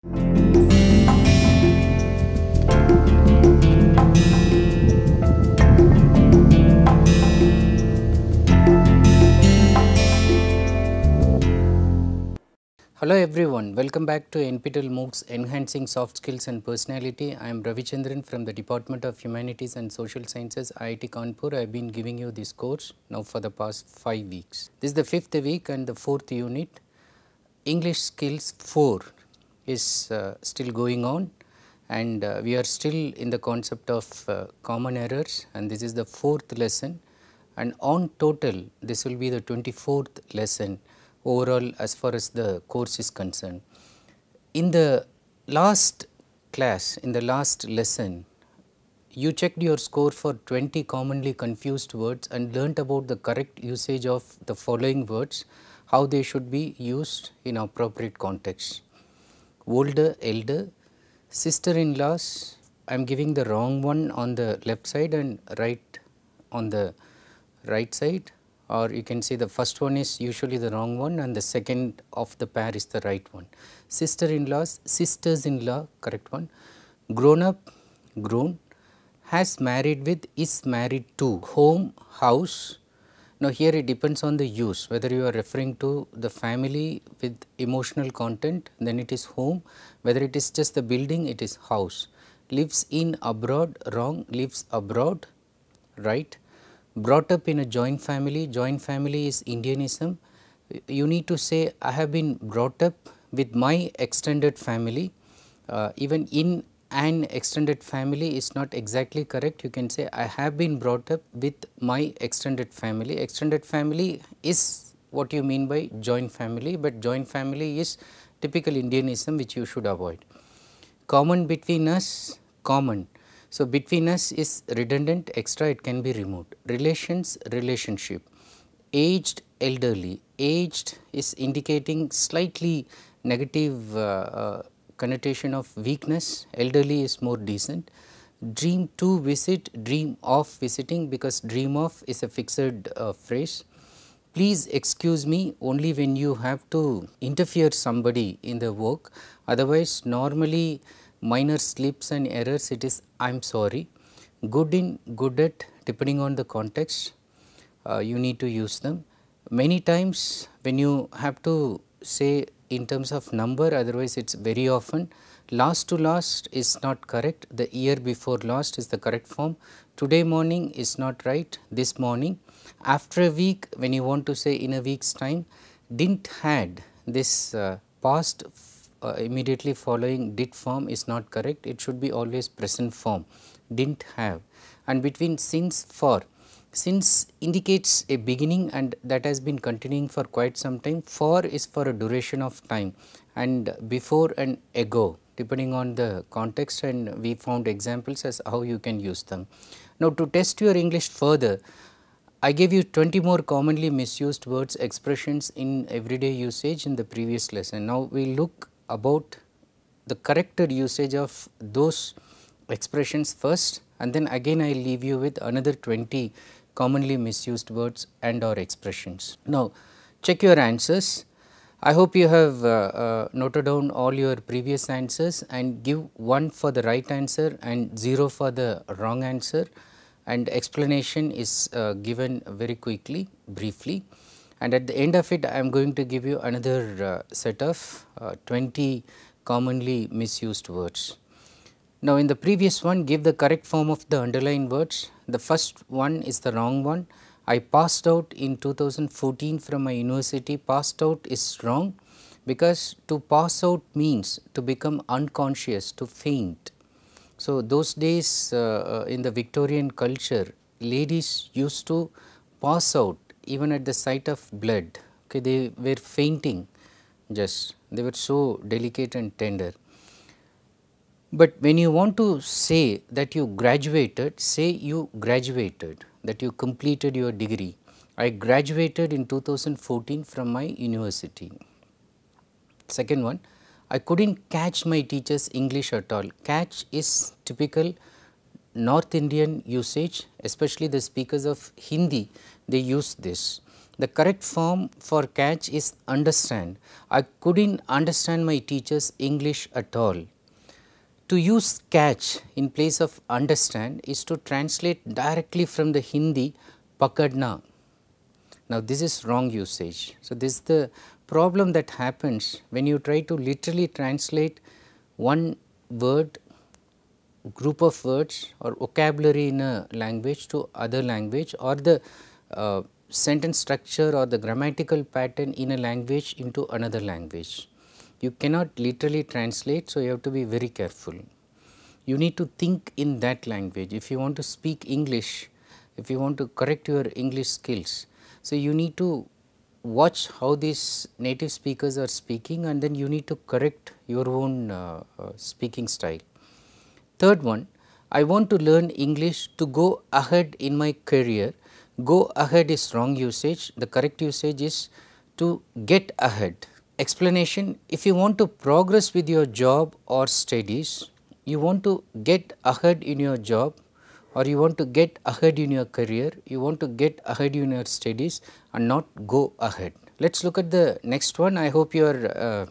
Hello everyone, welcome back to NPTEL MOOCs Enhancing Soft Skills and Personality. I am Ravichandran from the Department of Humanities and Social Sciences, IIT Kanpur. I have been giving you this course now for the past 5 weeks. This is the 5th week and the 4th unit. English Skills 4 is still going on, and we are still in the concept of common errors, and this is the 4th lesson, and on total this will be the 24th lesson overall as far as the course is concerned. In the last class, in the last lesson, you checked your score for 20 commonly confused words and learnt about the correct usage of the following words, how they should be used in appropriate context. Older, elder, sister-in-laws. I am giving the wrong one on the left side and right on the right side, or you can say the first one is usually the wrong one and the second of the pair is the right one. Sister-in-laws, sisters-in-law, correct one. Grown up, grown. Has married with, is married to. Home, house. Now here it depends on the use, whether you are referring to the family with emotional content, then it is home. Whether it is just the building, it is house. Lives in, abroad, wrong. Lives abroad, right. Brought up in a joint family is Indianism. You need to say I have been brought up with my extended family. Even in an extended family is not exactly correct. You can say I have been brought up with my extended family. Extended family is what you mean by joint family, but joint family is typical Indianism which you should avoid. Common between us, common. So, between us is redundant, extra, it can be removed. Relations, relationship. Aged, elderly. Aged is indicating slightly negative connotation of weakness, elderly is more decent. Dream to visit, dream of visiting, because dream of is a fixed phrase. Please excuse me only when you have to interfere somebody in the work, otherwise normally minor slips and errors it is I am sorry. Good in, good at, depending on the context you need to use them. Many times when you have to say in terms of number, otherwise it is very often. Last to last is not correct, the year before last is the correct form. Today morning is not right, this morning. After a week, when you want to say in a week's time, didn't had, this past immediately following did form is not correct, it should be always present form, didn't have. And between since, for, since indicates a beginning and that has been continuing for quite some time, for is for a duration of time, and before and ago depending on the context, and we found examples as how you can use them. Now to test your English further, I gave you 20 more commonly misused words, expressions in everyday usage in the previous lesson. Now we look about the corrected usage of those expressions first, and then again I will leave you with another 20 commonly misused words and or expressions. Now check your answers. I hope you have noted down all your previous answers and give 1 for the right answer and 0 for the wrong answer, and explanation is given very quickly, briefly, and at the end of it I am going to give you another set of 20 commonly misused words. Now in the previous one, give the correct form of the underlined words. The first one is the wrong one. I passed out in 2014 from my university. Passed out is wrong, because to pass out means to become unconscious, to faint. So those days in the Victorian culture, ladies used to pass out even at the sight of blood. Okay, they were fainting, just they were so delicate and tender. But when you want to say that you graduated, say you graduated, that you completed your degree. I graduated in 2014 from my university. Second one, I couldn't catch my teacher's English at all. Catch is typical North Indian usage, especially the speakers of Hindi, they use this. The correct form for catch is understand. I couldn't understand my teacher's English at all. To use catch in place of understand is to translate directly from the Hindi pakadna. Now, this is wrong usage. So, this is the problem that happens when you try to literally translate one word, group of words or vocabulary in a language to other language, or the sentence structure or the grammatical pattern in a language into another language. You cannot literally translate, so you have to be very careful. You need to think in that language. If you want to speak English, if you want to correct your English skills, so you need to watch how these native speakers are speaking, and then you need to correct your own speaking style. Third one, I want to learn English to go ahead in my career. Go ahead is wrong usage. The correct usage is to get ahead. Explanation, if you want to progress with your job or studies, you want to get ahead in your job, or you want to get ahead in your career, you want to get ahead in your studies and not go ahead. Let us look at the next one. I hope you are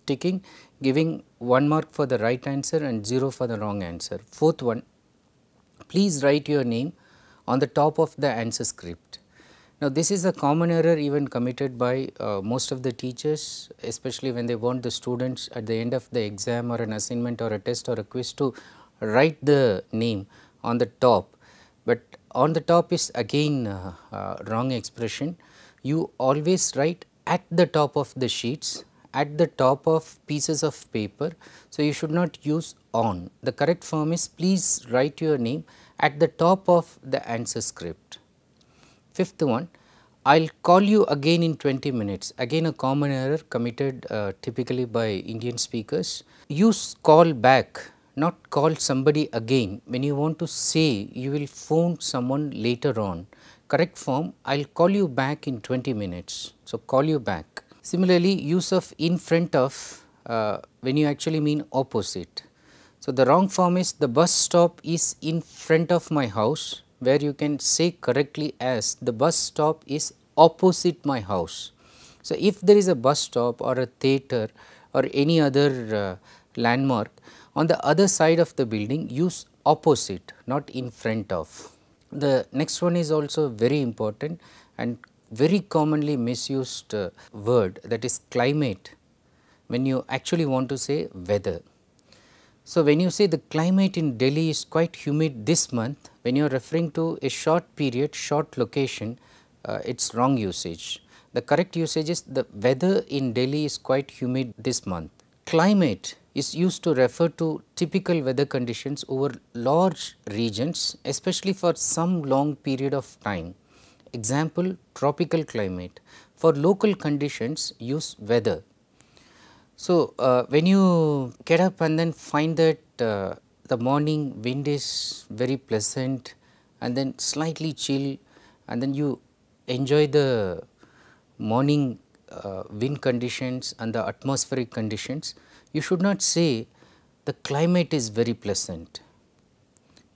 ticking, giving 1 mark for the right answer and 0 for the wrong answer. Fourth one, please write your name on the top of the answer script. Now, this is a common error even committed by most of the teachers, especially when they want the students at the end of the exam or an assignment or a test or a quiz to write the name on the top, but on the top is again wrong expression. You always write at the top of the sheets, at the top of pieces of paper. So, you should not use on. The correct form is please write your name at the top of the answer script. Fifth one, I will call you again in 20 minutes. Again a common error committed typically by Indian speakers. Use call back, not call somebody again. When you want to say you will phone someone later on. Correct form, I will call you back in 20 minutes. So, call you back. Similarly, use of in front of when you actually mean opposite. So, the wrong form is the bus stop is in front of my house, where you can say correctly as the bus stop is opposite my house. So, if there is a bus stop or a theatre or any other landmark on the other side of the building, use opposite, not in front of. The next one is also very important and very commonly misused word, that is climate, when you actually want to say weather. So, when you say the climate in Delhi is quite humid this month, when you are referring to a short period, short location, it is wrong usage. The correct usage is the weather in Delhi is quite humid this month. Climate is used to refer to typical weather conditions over large regions, especially for some long period of time. Example, tropical climate. For local conditions, use weather. So, when you get up and then find that the morning wind is very pleasant and then slightly chill, and then you enjoy the morning wind conditions and the atmospheric conditions, you should not say the climate is very pleasant.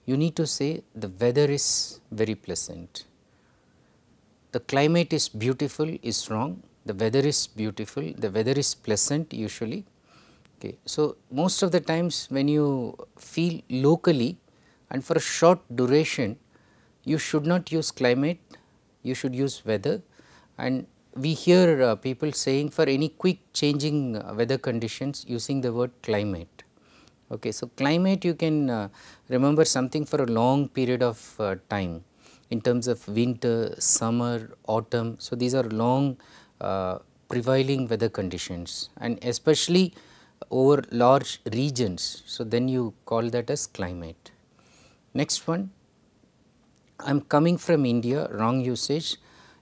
You need to say the weather is very pleasant. The climate is beautiful is wrong. The weather is beautiful, the weather is pleasant usually. Okay. So, most of the times when you feel locally and for a short duration, you should not use climate, you should use weather, and we hear people saying for any quick changing weather conditions using the word climate. Okay. So, climate you can remember something for a long period of time in terms of winter, summer, autumn. So, these are long prevailing weather conditions and especially over large regions. So, then you call that as climate. Next one, I am coming from India, wrong usage.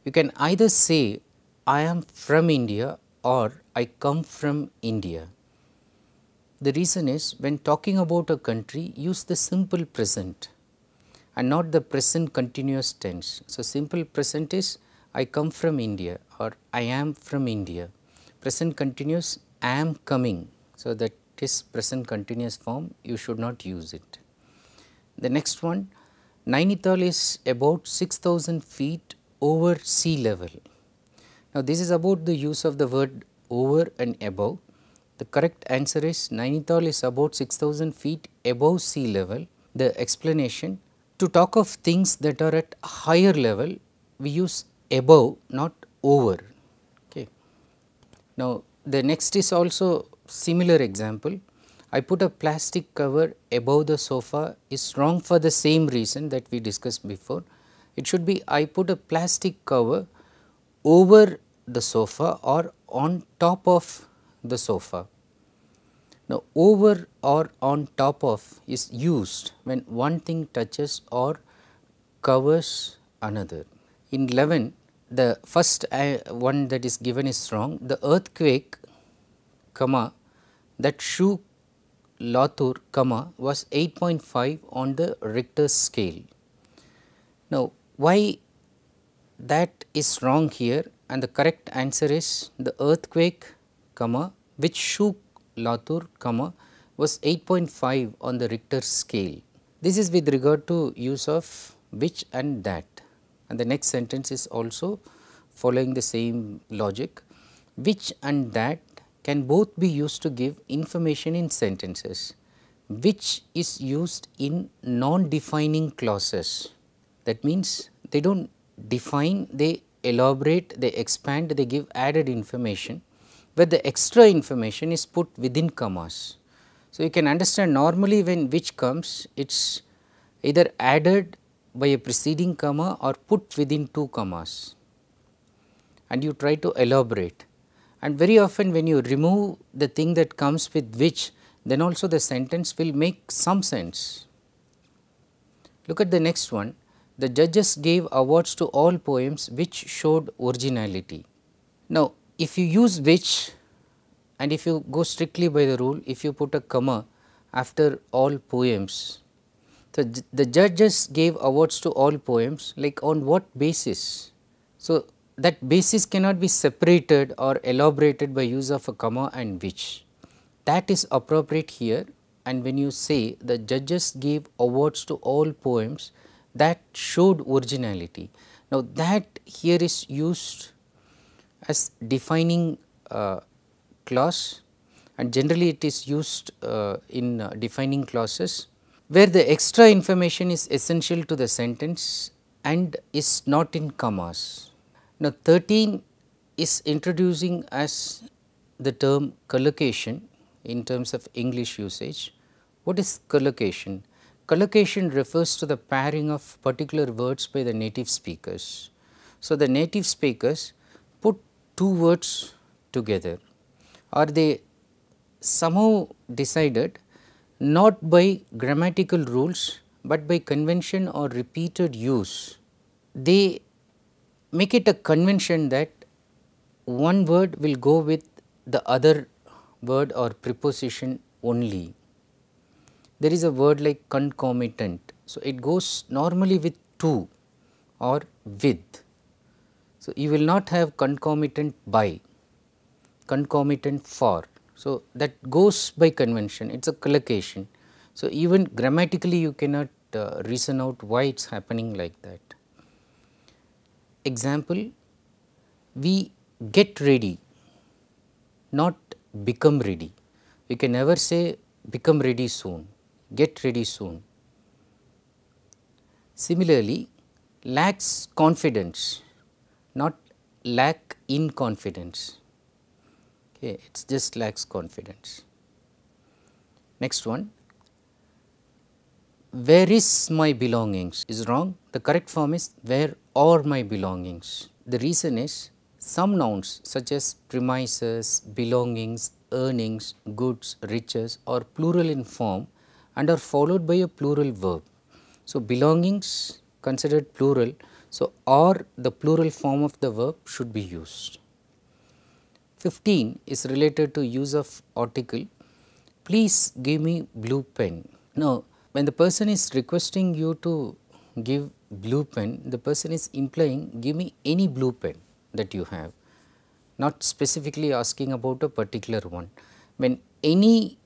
You can either say I am from India or I come from India. The reason is when talking about a country, use the simple present and not the present continuous tense. So, simple present is I come from India or I am from India. Present continuous, I am coming. So, that is present continuous form, you should not use it. The next one, Nainital is about 6,000 feet over sea level. Now, this is about the use of the word over and above. The correct answer is Nainital is about 6,000 feet above sea level. The explanation, to talk of things that are at higher level, we use above, not over. Okay. Now, the next is also similar example. I put a plastic cover above the sofa is wrong for the same reason that we discussed before. It should be I put a plastic cover over the sofa or on top of the sofa. Now, over or on top of is used when one thing touches or covers another. In 11, the first one that is given is wrong. The earthquake, comma, that shook Latur, comma, was 8.5 on the Richter scale. Now, why that is wrong here, and the correct answer is the earthquake, comma, which shook Latur, comma, was 8.5 on the Richter scale. This is with regard to use of which and that, and the next sentence is also following the same logic. Which and that can both be used to give information in sentences. Which is used in non-defining clauses. That means they do not define, they elaborate, they expand, they give added information, where the extra information is put within commas. So, you can understand normally when which comes, it is either added by a preceding comma or put within two commas, and you try to elaborate. And very often when you remove the thing that comes with which, then also the sentence will make some sense. Look at the next one. The judges gave awards to all poems which showed originality. Now, if you use which and if you go strictly by the rule, if you put a comma after all poems, so the judges gave awards to all poems, like on what basis? So, that basis cannot be separated or elaborated by use of a comma and which. That is appropriate here, and when you say the judges gave awards to all poems that showed originality. Now, that here is used as defining clause, and generally it is used in defining clauses where the extra information is essential to the sentence and is not in commas. Now, 13 is introducing as the term collocation in terms of English usage. What is collocation? Collocation refers to the pairing of particular words by the native speakers. So, the native speakers put two words together, or they somehow decided not by grammatical rules, but by convention or repeated use. They make it a convention that one word will go with the other word or preposition only. There is a word like concomitant. So, it goes normally with to or with. So, you will not have concomitant by, concomitant for. So, that goes by convention, it is a collocation. So, even grammatically you cannot reason out why it is happening like that. Example, we get ready, not become ready. We can never say become ready soon, get ready soon. Similarly, lacks confidence, not lack in confidence. Okay, it is just lacks confidence. Next one, where is my belongings is wrong. The correct form is where are my belongings. The reason is some nouns such as premises, belongings, earnings, goods, riches are plural in form and are followed by a plural verb. So, belongings considered plural. So, are the plural form of the verb should be used. 15 is related to use of article. Please give me blue pen. Now, when the person is requesting you to give blue pen, the person is implying give me any blue pen that you have, not specifically asking about a particular one. When any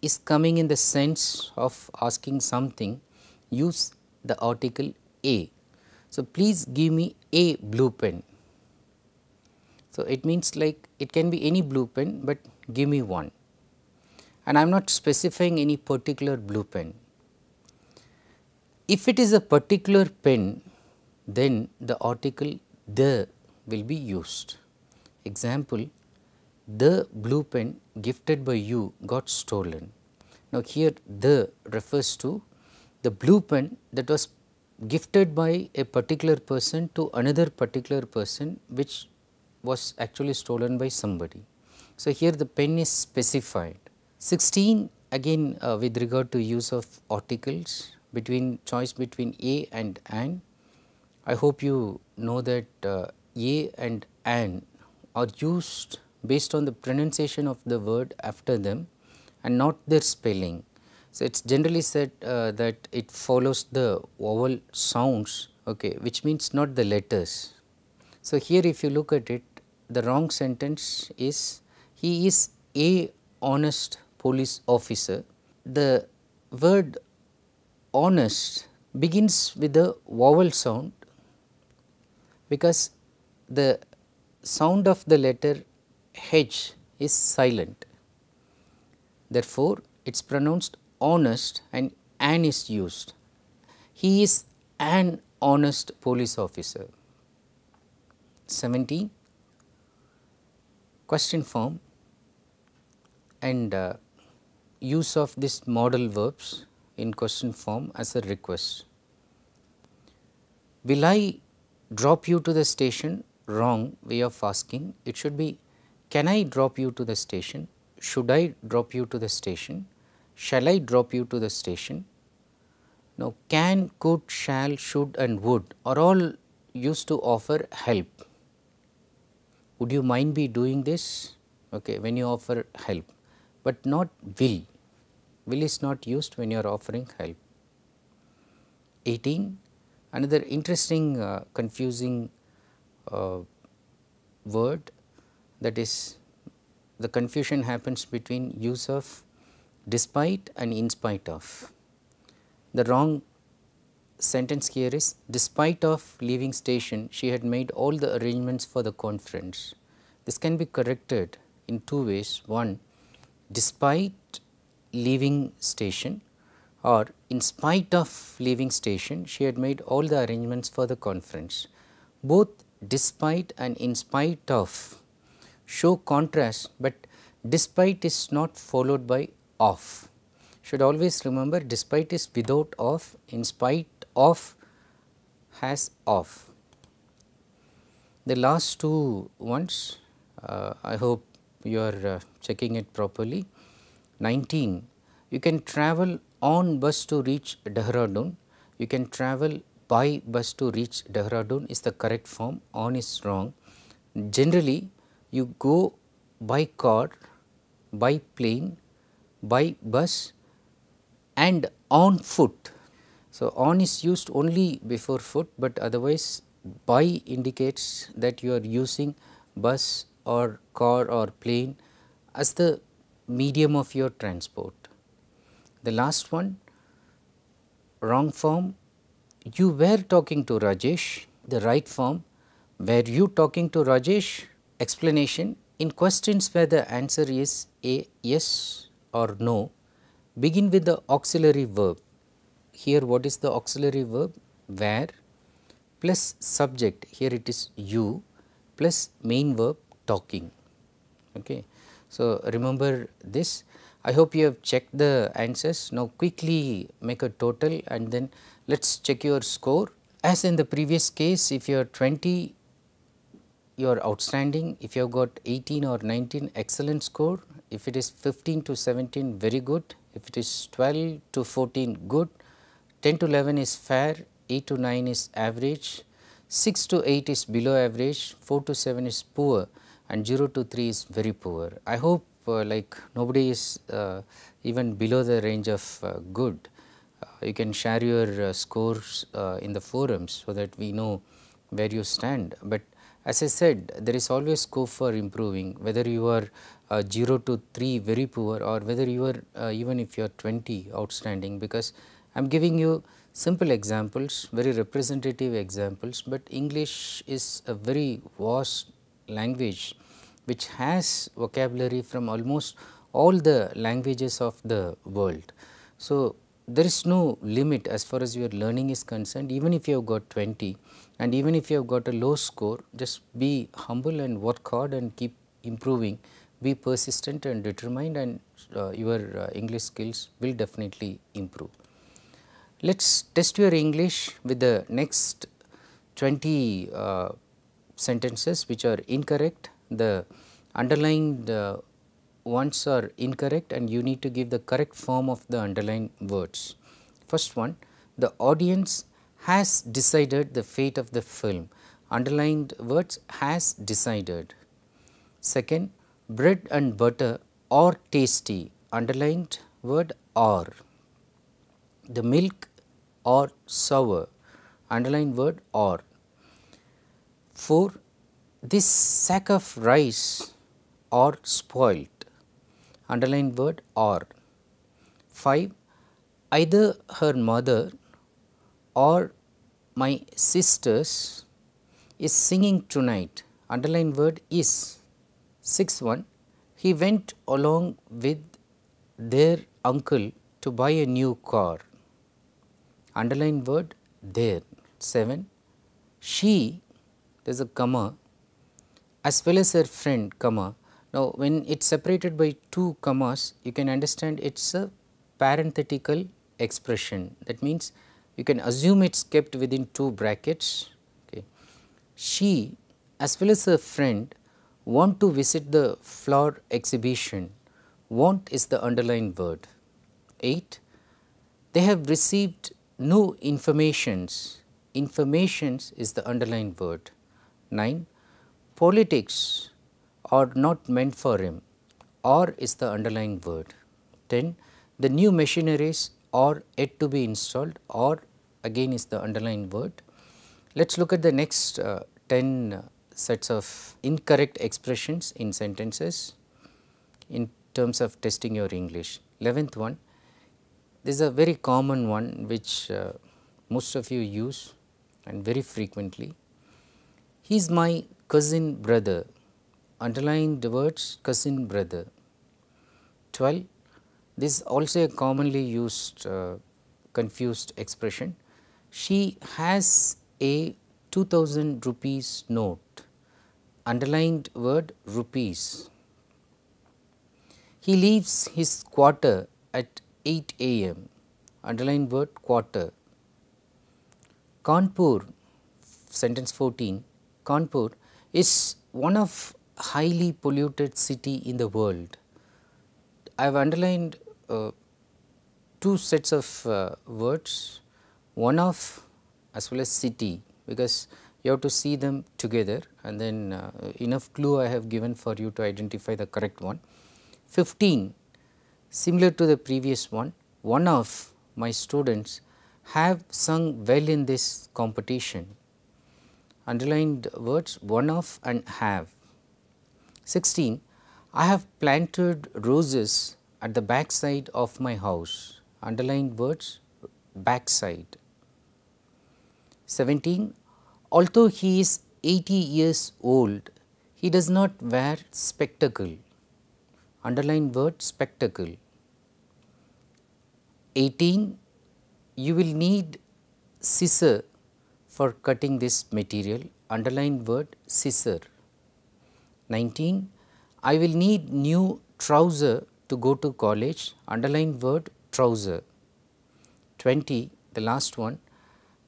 is coming in the sense of asking something, use the article a. So, please give me a blue pen. So, it means like it can be any blue pen, but give me one, and I am not specifying any particular blue pen. If it is a particular pen, then the article the will be used. Example, the blue pen gifted by you got stolen. Now, here the refers to the blue pen that was gifted by a particular person to another particular person, which was actually stolen by somebody. So, here the pen is specified. 16 again with regard to use of articles between choice between a and an. I hope you know that a and an are used based on the pronunciation of the word after them and not their spelling. So, it is generally said that it follows the vowel sounds, okay, which means not the letters. So, here if you look at it, the wrong sentence is he is a honest police officer. The word honest begins with a vowel sound because the sound of the letter H is silent. Therefore, it is pronounced honest and an is used. He is an honest police officer. 17, question form and use of this modal verbs in question form as a request. Will I drop you to the station? Wrong way of asking. It should be, can I drop you to the station? Should I drop you to the station? Shall I drop you to the station? Now, can, could, shall, should and would are all used to offer help. Would you mind be doing this? Okay, when you offer help, but not will. Will is not used when you are offering help. 18, another interesting confusing word, that is the confusion happens between use of despite and in spite of. The wrong sentence here is, despite of leaving station she had made all the arrangements for the conference. This can be corrected in two ways. One, despite leaving station, or in spite of leaving station she had made all the arrangements for the conference. Both despite and in spite of show contrast, but despite is not followed by of. Should always remember, despite is without of, in spite of has of. The last two ones, I hope you are checking it properly. 19, you can travel on bus to reach Dehradun, you can travel by bus to reach Dehradun is the correct form, on is wrong. Generally, you go by car, by plane, by bus and on foot. So, on is used only before foot, but otherwise by indicates that you are using bus or car or plane as the medium of your transport. The last one, wrong form, you were talking to Rajesh. The right form, were you talking to Rajesh? Explanation, in questions where the answer is a yes or no, begin with the auxiliary verb. Here what is the auxiliary verb? Where plus subject, here it is you, plus main verb talking. Okay. So, remember this. I hope you have checked the answers. Now, quickly make a total and then let us check your score. As in the previous case, if you are 20, you are outstanding. If you have got 18 or 19, excellent score. If it is 15 to 17, very good. If it is 12 to 14, good. 10 to 11 is fair, 8 to 9 is average, 6 to 8 is below average, 4 to 7 is poor and 0 to 3 is very poor. I hope like nobody is even below the range of good. You can share your scores in the forums so that we know where you stand. But as I said, there is always scope for improving, whether you are 0 to 3 very poor or whether you are even if you are 20 outstanding, because I am giving you simple examples, very representative examples, but English is a very vast language which has vocabulary from almost all the languages of the world. So, there is no limit as far as your learning is concerned. Even if you have got 20 and even if you have got a low score, just be humble and work hard and keep improving, be persistent and determined, and your English skills will definitely improve. Let us test your English with the next 20 sentences which are incorrect. The underlined ones are incorrect and you need to give the correct form of the underlined words. First one, the audience has decided the fate of the film. Underlined words, has decided. Second, bread and butter are tasty. Underlined word, are. The milk or sour, underlined word, or. 4. This sack of rice are spoilt, underlined word, or. 5. Either her mother or my sisters is singing tonight, underlined word, is. 6th one, he went along with their uncle to buy a new car, underlined word, there. 7. She, there is a comma, as well as her friend, comma. Now, when it is separated by two commas, you can understand it is a parenthetical expression. That means, you can assume it is kept within two brackets. Okay. She, as well as her friend, want to visit the flower exhibition. Want is the underlined word. 8. They have received no informations. Informations is the underlined word. 9. Politics are not meant for him. Or is the underlined word. 10. The new machineries are yet to be installed. Or again is the underlined word. Let us look at the next 10 sets of incorrect expressions in sentences in terms of testing your English. 11th one, this is a very common one which most of you use and very frequently. He is my cousin brother, underlined words, cousin brother. 12, this is also a commonly used confused expression. She has a 2000 rupees note, underlined word, rupees. He leaves his quarter at 8 a.m., underlined word, quarter. Kanpur, sentence 14, Kanpur is one of highly polluted city in the world. I have underlined two sets of words, one of as well as city, because you have to see them together, and then enough clue I have given for you to identify the correct one. 15, similar to the previous one of my students have sung well in this competition, underlined words, one of and have. 16, I have planted roses at the back side of my house, underlined words, backside. 17, although he is 80 years old, he does not wear spectacle, underlined word, spectacle. 18, you will need scissor for cutting this material, underlined word, scissor. 19, I will need new trouser to go to college, underlined word, trouser. 20, the last one,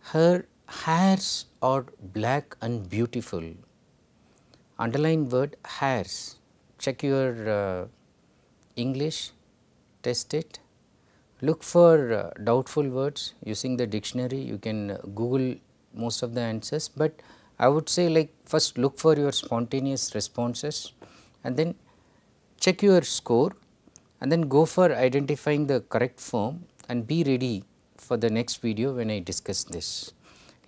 her hairs are black and beautiful, underlined word, hairs. Check your English, test it, look for doubtful words using the dictionary. You can Google most of the answers, but I would say, like, first look for your spontaneous responses and then check your score and then go for identifying the correct form and be ready for the next video when I discuss this.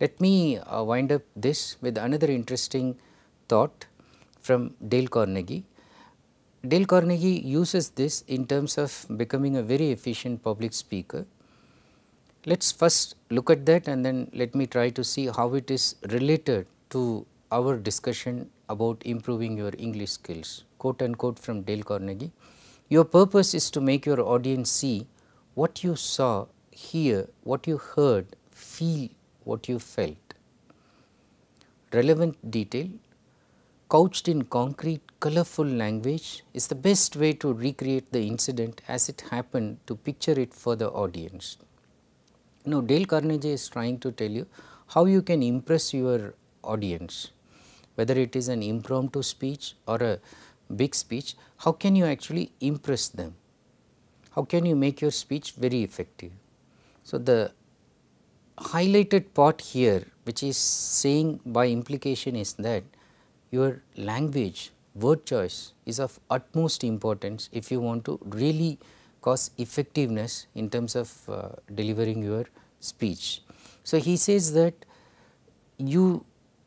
Let me wind up this with another interesting thought from Dale Carnegie. Dale Carnegie uses this in terms of becoming a very efficient public speaker. Let us first look at that and then let me try to see how it is related to our discussion about improving your English skills, quote unquote from Dale Carnegie. Your purpose is to make your audience see what you saw, hear, what you heard, feel, what you felt. Relevant detail, couched in concrete, colorful language is the best way to recreate the incident as it happened, to picture it for the audience. Now, Dale Carnegie is trying to tell you how you can impress your audience, whether it is an impromptu speech or a big speech. How can you actually impress them? How can you make your speech very effective? So, the highlighted part here, which is saying by implication, is that your language, word choice is of utmost importance if you want to really cause effectiveness in terms of delivering your speech. So, he says that you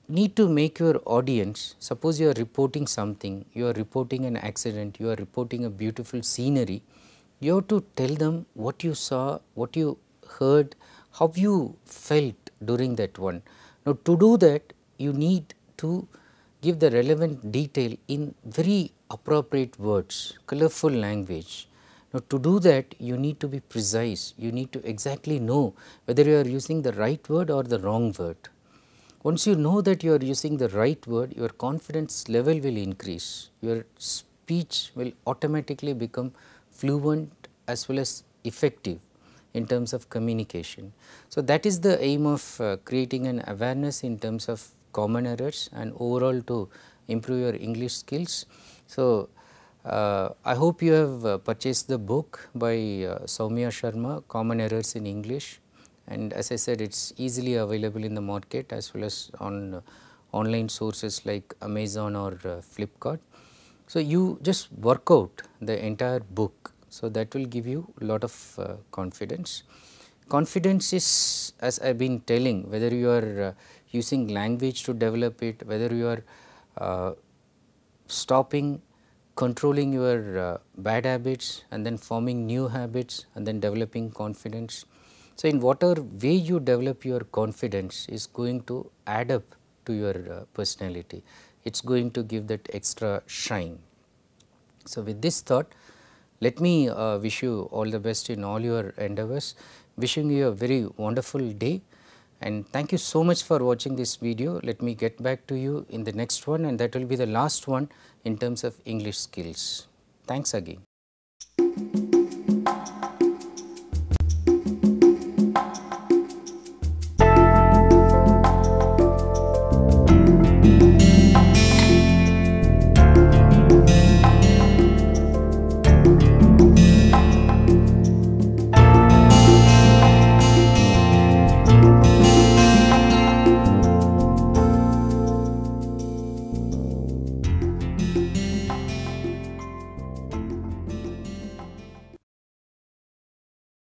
need to make your audience, suppose you are reporting something, you are reporting an accident, you are reporting a beautiful scenery, you have to tell them what you saw, what you heard, how you felt during that one. Now, to do that you need to give the relevant detail in very appropriate words, colorful language. Now, to do that you need to be precise, you need to exactly know whether you are using the right word or the wrong word. Once you know that you are using the right word, your confidence level will increase, your speech will automatically become fluent as well as effective in terms of communication. So, that is the aim of creating an awareness in terms of common errors and overall to improve your English skills. So, I hope you have purchased the book by Soumya Sharma, Common Errors in English, and as I said, it is easily available in the market as well as on online sources like Amazon or Flipkart. So, you just work out the entire book. So, that will give you a lot of confidence. Confidence is, as I have been telling, whether you are using language to develop it, whether you are stopping, controlling your bad habits and then forming new habits and then developing confidence. So, in whatever way you develop your confidence is going to add up to your personality, it is going to give that extra shine. So, with this thought, let me wish you all the best in all your endeavors, wishing you a very wonderful day, and thank you so much for watching this video. Let me get back to you in the next one, and that will be the last one in terms of English skills. Thanks again.